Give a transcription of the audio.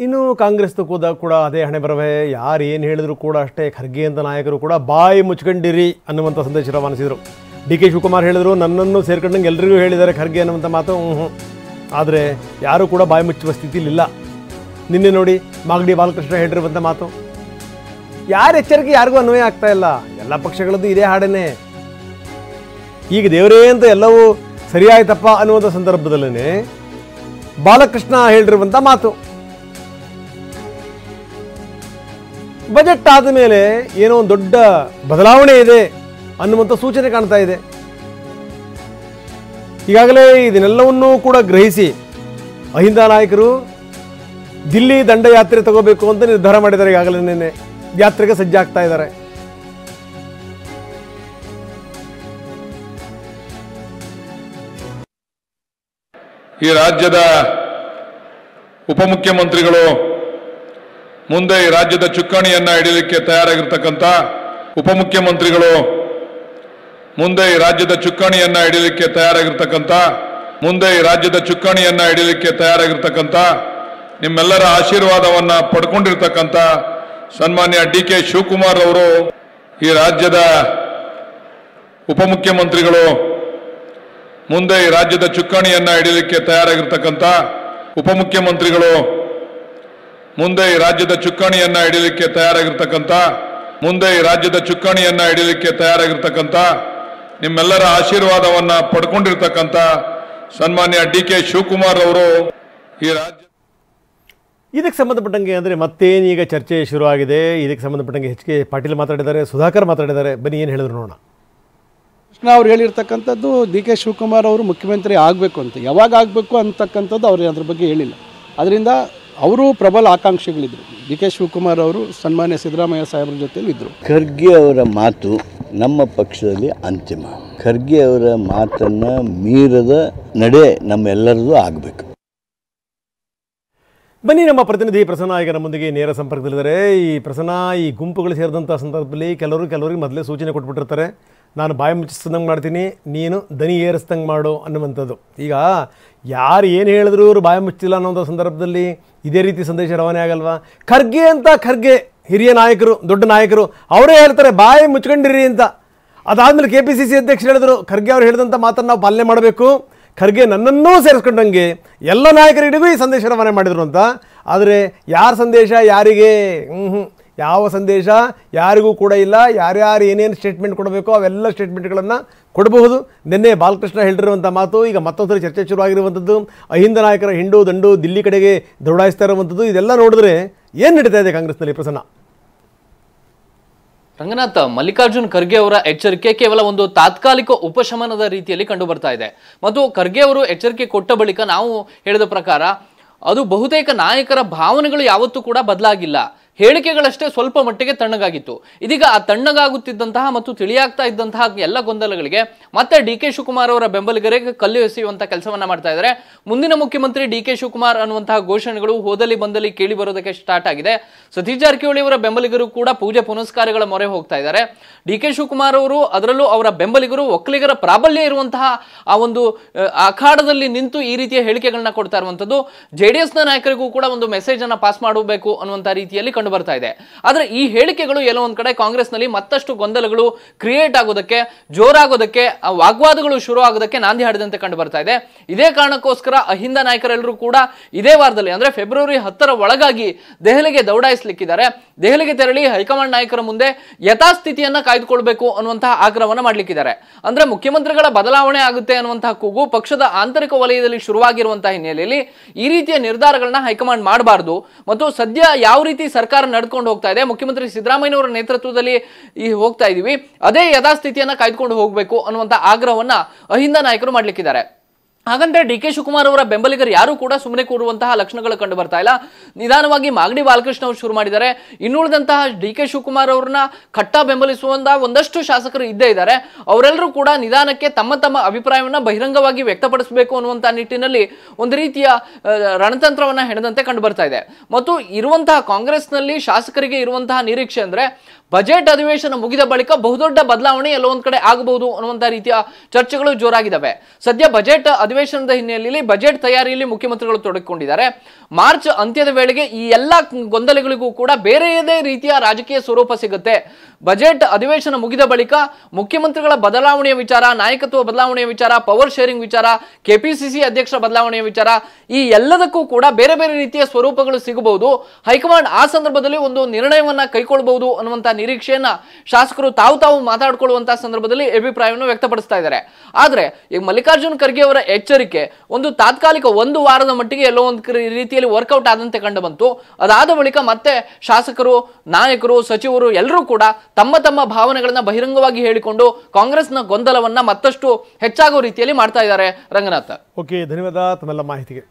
ಇನ್ನು ಕಾಂಗ್ರೆಸ್ ಕೂಡ ಅದೇ ಹಣೆ ಬರವೇ. ಯಾರು ಏನು ಹೇಳಿದ್ರು ಕೂಡ ಅಷ್ಟೇ. ಖರ್ಗೆ ಅಂತ ನಾಯಕರು ಕೂಡ ಬಾಯಿ ಮುಚ್ಕೊಂಡಿರಿ ಅನ್ನುವಂಥ ಸಂದೇಶ ರವಾನಿಸಿದರು. ಡಿ ಕೆ ಶಿವಕುಮಾರ್ ಹೇಳಿದ್ರು, ನನ್ನನ್ನು ಸೇರ್ಕೊಂಡಂಗೆ ಎಲ್ಲರಿಗೂ ಹೇಳಿದ್ದಾರೆ ಖರ್ಗೆ ಅನ್ನುವಂಥ ಮಾತು. ಆದರೆ ಯಾರೂ ಕೂಡ ಬಾಯಿ ಮುಚ್ಚುವ ಸ್ಥಿತಿಲಿಲ್ಲ. ನಿನ್ನೆ ನೋಡಿ ಮಾಗಡಿ ಬಾಲಕೃಷ್ಣ ಹೇಳಿರುವಂಥ ಮಾತು. ಯಾರ ಎಚ್ಚರಿಕೆ ಯಾರಿಗೂ ಅನ್ವಯ ಆಗ್ತಾ ಇಲ್ಲ. ಎಲ್ಲ ಪಕ್ಷಗಳದ್ದು ಇದೇ ಹಾಡೇನೆ. ಈಗ ದೇವರೇ ಅಂತ ಎಲ್ಲವೂ ಸರಿಯಾಯ್ತಪ್ಪ ಅನ್ನುವಂಥ ಸಂದರ್ಭದಲ್ಲೇ ಬಾಲಕೃಷ್ಣ ಹೇಳಿರುವಂಥ ಮಾತು. ಬಜೆಟ್ ಆದ ಮೇಲೆ ಏನೋ ಒಂದು ದೊಡ್ಡ ಬದಲಾವಣೆ ಇದೆ ಅನ್ನುವಂಥ ಸೂಚನೆ ಕಾಣ್ತಾ ಇದೆ. ಈಗಾಗಲೇ ಇದನ್ನೆಲ್ಲವನ್ನೂ ಕೂಡ ಗ್ರಹಿಸಿ ಅಹಿಂದ ನಾಯಕರು ದಿಲ್ಲಿ ದಂಡಯಾತ್ರೆ ತಗೋಬೇಕು ಅಂತ ನಿರ್ಧಾರ ಮಾಡಿದ್ದಾರೆ. ಈಗಾಗಲೇ ನಿನ್ನೆ ಯಾತ್ರೆಗೆ ಸಜ್ಜಾಗ್ತಾ ಇದ್ದಾರೆ. ಈ ರಾಜ್ಯದ ಉಪಮುಖ್ಯಮಂತ್ರಿಗಳು ಮುಂದೆ ಈ ರಾಜ್ಯದ ಚುಕ್ಕಾಣಿಯನ್ನ ಹಿಡಿಯಲಿಕ್ಕೆ ತಯಾರಾಗಿರ್ತಕ್ಕಂಥ ಉಪಮುಖ್ಯಮಂತ್ರಿಗಳು ಮುಂದೆ ಈ ರಾಜ್ಯದ ಚುಕ್ಕಾಣಿಯನ್ನ ಹಿಡಿಯಲಿಕ್ಕೆ ತಯಾರಾಗಿರ್ತಕ್ಕಂಥ ನಿಮ್ಮೆಲ್ಲರ ಆಶೀರ್ವಾದವನ್ನ ಪಡ್ಕೊಂಡಿರ್ತಕ್ಕಂಥ ಸನ್ಮಾನ್ಯ ಡಿ ಕೆ ಶಿವಕುಮಾರ್ ಅವರು ಈ ರಾಜ್ಯದ ಉಪಮುಖ್ಯಮಂತ್ರಿಗಳು ಮುಂದೆ ಈ ರಾಜ್ಯದ ಚುಕ್ಕಾಣಿಯನ್ನ ಹಿಡಿಯಲಿಕ್ಕೆ ತಯಾರಾಗಿರ್ತಕ್ಕಂಥ ಉಪಮುಖ್ಯಮಂತ್ರಿಗಳು ಮುಂದೆ ಈ ರಾಜ್ಯದ ಚುಕ್ಕಾಣಿಯನ್ನ ಹಿಡಿಯಲಿಕ್ಕೆ ತಯಾರಾಗಿರ್ತಕ್ಕಂಥ ನಿಮ್ಮೆಲ್ಲರ ಆಶೀರ್ವಾದವನ್ನ ಪಡ್ಕೊಂಡಿರ್ತಕ್ಕಂಥ ಸನ್ಮಾನ್ಯ ಡಿ ಕೆ ಶಿವಕುಮಾರ್ ಅವರು ಈ ರಾಜ್ಯ ಇದಕ್ಕೆ ಸಂಬಂಧಪಟ್ಟಂಗೆ ಅಂದರೆ ಮತ್ತೇನೀಗ ಚರ್ಚೆ ಶುರುವಾಗಿದೆ. ಇದಕ್ಕೆ ಸಂಬಂಧಪಟ್ಟಂಗೆ ಎಚ್ ಕೆ ಪಾಟೀಲ್ ಮಾತಾಡಿದ್ದಾರೆ, ಸುಧಾಕರ್ ಮಾತಾಡಿದ್ದಾರೆ. ಬನ್ನಿ ಏನು ಹೇಳಿದ್ರು ನೋಡೋಣ. ಕೃಷ್ಣ ಅವ್ರು ಹೇಳಿರ್ತಕ್ಕಂಥದ್ದು ಡಿ ಕೆ ಶಿವಕುಮಾರ್ ಅವರು ಮುಖ್ಯಮಂತ್ರಿ ಆಗಬೇಕು ಅಂತ, ಯಾವಾಗ ಆಗಬೇಕು ಅಂತಕ್ಕಂಥದ್ದು ಅವರು ಅದ್ರ ಬಗ್ಗೆ ಹೇಳಿಲ್ಲ. ಅದರಿಂದ ಅವರು ಪ್ರಬಲ ಆಕಾಂಕ್ಷಿಗಳಿದ್ದರು. ಡಿ ಕೆ ಶಿವಕುಮಾರ್ ಅವರು ಸನ್ಮಾನ್ಯ ಸಿದ್ದರಾಮಯ್ಯ ಸಾಹೇಬ್ರ ಜೊತೆಯಲ್ಲಿ ಇದ್ದರು. ಖರ್ಗೆ ಅವರ ಮಾತು ನಮ್ಮ ಪಕ್ಷದಲ್ಲಿ ಅಂತಿಮ. ಖರ್ಗೆ ಅವರ ಮಾತನ್ನು ಮೀರದ ನಡೆ ನಮ್ಮೆಲ್ಲರದು ಆಗಬೇಕು. ಬನ್ನಿ, ನಮ್ಮ ಪ್ರತಿನಿಧಿ ಪ್ರಸನ್ನ ಈಗ ನಮ್ಮೊಂದಿಗೆ ನೇರ ಸಂಪರ್ಕದಲ್ಲಿದ್ದಾರೆ. ಈ ಪ್ರಸನ್ನ, ಈ ಗುಂಪುಗಳು ಸೇರಿದಂಥ ಸಂದರ್ಭದಲ್ಲಿ ಕೆಲವರಿಗೆ ಮೊದಲೇ ಸೂಚನೆ ಕೊಟ್ಬಿಟ್ಟಿರ್ತಾರೆ, ನಾನು ಬಾಯಿ ಮುಚ್ಚಿಸ್ದಂಗೆ ಮಾಡ್ತೀನಿ, ನೀನು ದನಿ ಏರಿಸ್ದಂಗೆ ಮಾಡು ಅನ್ನುವಂಥದ್ದು. ಈಗ ಯಾರು ಏನು ಹೇಳಿದ್ರು ಇವರು ಬಾಯಿ ಮುಚ್ಚಿಲ್ಲ ಅನ್ನೋಂಥ ಸಂದರ್ಭದಲ್ಲಿ ಇದೇ ರೀತಿ ಸಂದೇಶ ರವಾನೆ ಆಗಲ್ವಾ? ಖರ್ಗೆ ಹಿರಿಯ ನಾಯಕರು, ದೊಡ್ಡ ನಾಯಕರು, ಅವರೇ ಹೇಳ್ತಾರೆ ಬಾಯಿ ಮುಚ್ಕೊಂಡಿರಿ ಅಂತ. ಅದಾದಮೇಲೆ KPCC ಅಧ್ಯಕ್ಷರು ಹೇಳಿದ್ರು, ಖರ್ಗೆ ಅವ್ರು ಹೇಳಿದಂಥ ಮಾತನ್ನು ನಾವು ಪಾಲನೆ ಮಾಡಬೇಕು, ಖರ್ಗೆ ನನ್ನನ್ನೂ ಸೇರಿಸ್ಕೊಂಡಂಗೆ ಎಲ್ಲ ನಾಯಕರಿಗೂ ಈ ಸಂದೇಶ ರವಾನೆ ಮಾಡಿದರು ಅಂತ. ಆದರೆ ಯಾರ ಸಂದೇಶ ಯಾರಿಗೆ? ಯಾವ ಸಂದೇಶ ಯಾರಿಗೂ ಕೂಡ ಇಲ್ಲ. ಯಾರ್ಯಾರು ಏನೇನು ಸ್ಟೇಟ್ಮೆಂಟ್ ಕೊಡಬೇಕೋ ಅವೆಲ್ಲ ಸ್ಟೇಟ್ಮೆಂಟ್ಗಳನ್ನು ಕೊಡಬಹುದು. ನಿನ್ನೆ ಬಾಲಕೃಷ್ಣ ಹೇಳಿರುವಂಥ ಮಾತು ಈಗ ಮತ್ತೊಂದು ಸರಿ ಚರ್ಚೆ ಶುರುವಾಗಿರುವಂಥದ್ದು. ಅಹಿಂದ ನಾಯಕರ ಹಿಂಡು ದಂಡು ದಿಲ್ಲಿ ಕಡೆಗೆ ದೌಡಾಯಿಸ್ತಾ ಇರುವಂಥದ್ದು. ಇದೆಲ್ಲ ನೋಡಿದ್ರೆ ಏನು ನಡೀತಾ ಇದೆ ಕಾಂಗ್ರೆಸ್ನಲ್ಲಿ ಪ್ರಸನ್ನ? ರಂಗನಾಥ್, ಮಲ್ಲಿಕಾರ್ಜುನ್ ಖರ್ಗೆ ಅವರ ಎಚ್ಚರಿಕೆ ಕೇವಲ ಒಂದು ತಾತ್ಕಾಲಿಕ ಉಪಶಮನದ ರೀತಿಯಲ್ಲಿ ಕಂಡು ಬರ್ತಾ ಇದೆ. ಮತ್ತು ಖರ್ಗೆ ಅವರು ಎಚ್ಚರಿಕೆ ಕೊಟ್ಟ ಬಳಿಕ ನಾವು ಹೇಳಿದ ಪ್ರಕಾರ ಅದು ಬಹುತೇಕ ನಾಯಕರ ಭಾವನೆಗಳು ಯಾವತ್ತೂ ಕೂಡ ಬದಲಾಗಿಲ್ಲ. ಹೇಳಿಕೆಗಳಷ್ಟೇ ಸ್ವಲ್ಪ ಮಟ್ಟಿಗೆ ತಣ್ಣಗಾಗಿತ್ತು. ಇದೀಗ ಆ ತಣ್ಣಗಾಗುತ್ತಿದ್ದಂತಹ ಮತ್ತು ತಿಳಿಯಾಗ್ತಾ ಇದ್ದಂತಹ ಎಲ್ಲ ಗೊಂದಲಗಳಿಗೆ ಮತ್ತೆ ಡಿ ಕೆ ಶಿವಕುಮಾರ್ ಅವರ ಬೆಂಬಲಿಗರಿಗೆ ಕಲ್ಲು ಎಸೆಯುವಂತಹ ಕೆಲಸವನ್ನ ಮಾಡ್ತಾ ಇದ್ದಾರೆ. ಮುಂದಿನ ಮುಖ್ಯಮಂತ್ರಿ ಡಿ ಕೆ ಶಿವಕುಮಾರ್ ಅನ್ನುವಂತಹ ಘೋಷಣೆಗಳು ಹೋದಲ್ಲಿ ಬಂದಲ್ಲಿ ಕೇಳಿ ಬರೋದಕ್ಕೆ ಸ್ಟಾರ್ಟ್ ಆಗಿದೆ. ಸತೀಶ್ ಜಾರಕಿಹೊಳಿ ಅವರ ಬೆಂಬಲಿಗರು ಕೂಡ ಪೂಜೆ ಪುನಸ್ಕಾರಗಳ ಮೊರೆ ಹೋಗ್ತಾ ಇದ್ದಾರೆ. ಡಿ ಕೆ ಶಿವಕುಮಾರ್ ಅವರು, ಅದರಲ್ಲೂ ಅವರ ಬೆಂಬಲಿಗರು ಒಕ್ಕಲಿಗರ ಪ್ರಾಬಲ್ಯ ಇರುವಂತಹ ಆ ಒಂದು ಅಖಾಡದಲ್ಲಿ ನಿಂತು ಈ ರೀತಿಯ ಹೇಳಿಕೆಗಳನ್ನ ಕೊಡ್ತಾ ಇರುವಂತದ್ದು. JDS ನ ನಾಯಕರಿಗೂ ಕೂಡ ಒಂದು ಮೆಸೇಜ್ ಅನ್ನ ಪಾಸ್ ಮಾಡಬೇಕು ಅನ್ನುವಂತ ರೀತಿಯಲ್ಲಿ ಕಂಡು ಬರ್ತಾ ಇದೆ. ಆದ್ರೆ ಈ ಹೇಳಿಕೆಗಳು ಎಲ್ಲೋ ಒಂದ್ ಕಡೆ ಕಾಂಗ್ರೆಸ್ ನಲ್ಲಿ ಮತ್ತಷ್ಟು ಗೊಂದಲಗಳು ಕ್ರಿಯೇಟ್ ಆಗೋದಕ್ಕೆ, ಜೋರಾಗೋದಕ್ಕೆ, ವಾಗ್ವಾದಗಳು ಶುರು ಆಗೋದಕ್ಕೆ ನಾಂದಿ ಹಾಡಿದಂತೆ ಕಂಡು ಬರ್ತಾ ಇದೆ. ಇದೇ ಕಾರಣಕ್ಕೋಸ್ಕರ ಅಹಿಂದ ನಾಯಕರೆಲ್ಲರೂ ಕೂಡ ಇದೇ ವಾರದಲ್ಲಿ ಅಂದ್ರೆ ಫೆಬ್ರವರಿ 10ರ ಒಳಗಾಗಿ ದೆಹಲಿಗೆ ದೌಡಾಯಿಸಲಿಕ್ಕಿದ್ದಾರೆ. ದೆಹಲಿಗೆ ತೆರಳಿ ಹೈಕಮಾಂಡ್ ನಾಯಕರ ಮುಂದೆ ಯಥಾಸ್ಥಿತಿಯನ್ನ ಕಾಯ್ದುಕೊಳ್ಬೇಕು ಅನ್ನುವಂತಹ ಆಗ್ರಹವನ್ನ ಮಾಡ್ಲಿಕ್ಕಿದ್ದಾರೆ. ಅಂದ್ರೆ ಮುಖ್ಯಮಂತ್ರಿಗಳ ಬದಲಾವಣೆ ಆಗುತ್ತೆ ಅನ್ನುವಂತಹ ಕೂಗು ಪಕ್ಷದ ಆಂತರಿಕ ವಲಯದಲ್ಲಿ ಶುರುವಾಗಿರುವಂತಹ ಹಿನ್ನೆಲೆಯಲ್ಲಿ ಈ ರೀತಿಯ ನಿರ್ಧಾರಗಳನ್ನ ಹೈಕಮಾಂಡ್ ಮಾಡಬಾರದು. ಮತ್ತು ಸದ್ಯ ಯಾವ ರೀತಿ ಸರ್ಕಾರ ನಡ್ಕೊಂಡು ಹೋಗ್ತಾ ಇದೆ, ಮುಖ್ಯಮಂತ್ರಿ ಸಿದ್ದರಾಮಯ್ಯನವರ ನೇತೃತ್ವದಲ್ಲಿ ಹೋಗ್ತಾ ಇದೀವಿ, ಅದೇ ಯಥಾಸ್ಥಿತಿಯನ್ನ ಕಾಯ್ದುಕೊಂಡು ಹೋಗಬೇಕು ಅನ್ನುವಂತ ಆಗ್ರಹವನ್ನ ಅಹಿಂದ ನಾಯಕರು ಮಾಡ್ಲಿಕ್ಕಿದ್ದಾರೆ. ಹಾಗಂದ್ರೆ ಡಿ ಕೆ ಶಿವಕುಮಾರ್ ಅವರ ಬೆಂಬಲಿಗರು ಯಾರು ಕೂಡ ಸುಮ್ಮನೆ ಕೂರುವಂತಹ ಲಕ್ಷಣಗಳು ಕಂಡು ಬರ್ತಾ ಇಲ್ಲ. ನಿಧಾನವಾಗಿ ಮಾಗಡಿ ಬಾಲಕೃಷ್ಣ ಅವರು ಶುರು ಮಾಡಿದ್ದಾರೆ. ಇನ್ನುಳಿದಂತಹ ಡಿ ಕೆ ಶಿವಕುಮಾರ್ ಅವರನ್ನ ಕಟ್ಟ ಬೆಂಬಲಿಸುವಂತಹ ಒಂದಷ್ಟು ಶಾಸಕರು ಇದ್ದೇ ಇದ್ದಾರೆ. ಅವರೆಲ್ಲರೂ ಕೂಡ ನಿಧಾನಕ್ಕೆ ತಮ್ಮ ತಮ್ಮ ಅಭಿಪ್ರಾಯವನ್ನ ಬಹಿರಂಗವಾಗಿ ವ್ಯಕ್ತಪಡಿಸಬೇಕು ಅನ್ನುವಂತಹ ನಿಟ್ಟಿನಲ್ಲಿ ಒಂದು ರೀತಿಯ ರಣತಂತ್ರವನ್ನ ಹೆಣೆದಂತೆ ಕಂಡು ಬರ್ತಾ ಇದೆ. ಮತ್ತು ಇರುವಂತಹ ಕಾಂಗ್ರೆಸ್ನಲ್ಲಿ ಶಾಸಕರಿಗೆ ಇರುವಂತಹ ನಿರೀಕ್ಷೆ ಅಂದ್ರೆ ಬಜೆಟ್ ಅಧಿವೇಶನ ಮುಗಿದ ಬಳಿಕ ಬಹುದೊಡ್ಡ ಬದಲಾವಣೆ ಎಲ್ಲೋ ಒಂದ್ ಕಡೆ ಆಗಬಹುದು ಅನ್ನುವಂತಹ ರೀತಿಯ ಚರ್ಚೆಗಳು ಜೋರಾಗಿದ್ದಾವೆ. ಸದ್ಯ ಬಜೆಟ್ ಅಧಿವೇಶನದ ಹಿನ್ನೆಲೆಯಲ್ಲಿ ಬಜೆಟ್ ತಯಾರಿಯಲ್ಲಿ ಮುಖ್ಯಮಂತ್ರಿಗಳು ತೊಡಗಿಕೊಂಡಿದ್ದಾರೆ. ಮಾರ್ಚ್ ಅಂತ್ಯದ ವೇಳೆಗೆ ಈ ಎಲ್ಲ ಗೊಂದಲಗಳಿಗೂ ಕೂಡ ಬೇರೆಯದೇ ರೀತಿಯ ರಾಜಕೀಯ ಸ್ವರೂಪ ಸಿಗುತ್ತೆ. ಬಜೆಟ್ ಅಧಿವೇಶನ ಮುಗಿದ ಬಳಿಕ ಮುಖ್ಯಮಂತ್ರಿಗಳ ಬದಲಾವಣೆಯ ವಿಚಾರ, ನಾಯಕತ್ವ ಬದಲಾವಣೆಯ ವಿಚಾರ, ಪವರ್ ಶೇರಿಂಗ್ ವಿಚಾರ, ಕೆಪಿಸಿಸಿ ಅಧ್ಯಕ್ಷರ ಬದಲಾವಣೆಯ ವಿಚಾರ, ಈ ಎಲ್ಲದಕ್ಕೂ ಕೂಡ ಬೇರೆ ಬೇರೆ ರೀತಿಯ ಸ್ವರೂಪಗಳು ಸಿಗಬಹುದು. ಹೈಕಮಾಂಡ್ ಆ ಸಂದರ್ಭದಲ್ಲಿ ಒಂದು ನಿರ್ಣಯವನ್ನ ಕೈಗೊಳ್ಳಬಹುದು ಅನ್ನುವಂತ ನಿರೀಕ್ಷೆಯನ್ನ ಶಾಸಕರು ತಾವು ಮಾತಾಡಿಕೊಳ್ಳುವಂತಹ ಸಂದರ್ಭದಲ್ಲಿ ಅಭಿಪ್ರಾಯವನ್ನು ವ್ಯಕ್ತಪಡಿಸ್ತಾ ಇದ್ದಾರೆ. ಆದ್ರೆ ಈಗ ಮಲ್ಲಿಕಾರ್ಜುನ್ ಖರ್ಗೆ ಅವರ ಎಚ್ಚರಿಕೆ ಒಂದು ತಾತ್ಕಾಲಿಕ ಒಂದು ವಾರದ ಮಟ್ಟಿಗೆ ಎಲ್ಲೋ ಒಂದು ರೀತಿಯಲ್ಲಿ ವರ್ಕೌಟ್ ಆದಂತೆ ಕಂಡು ಬಂತು. ಅದಾದ ಬಳಿಕ ಮತ್ತೆ ಶಾಸಕರು, ನಾಯಕರು, ಸಚಿವರು ಎಲ್ಲರೂ ಕೂಡ ತಮ್ಮ ತಮ್ಮ ಭಾವನೆಗಳನ್ನ ಬಹಿರಂಗವಾಗಿ ಹೇಳಿಕೊಂಡು ಕಾಂಗ್ರೆಸ್ನ ಗೊಂದಲವನ್ನ ಮತ್ತಷ್ಟು ಹೆಚ್ಚಾಗುವ ರೀತಿಯಲ್ಲಿ ಮಾಡ್ತಾ ಇದ್ದಾರೆ. ರಂಗನಾಥ್, ಓಕೆ, ಧನ್ಯವಾದ ತಮ್ಮೆಲ್ಲ ಮಾಹಿತಿಗೆ.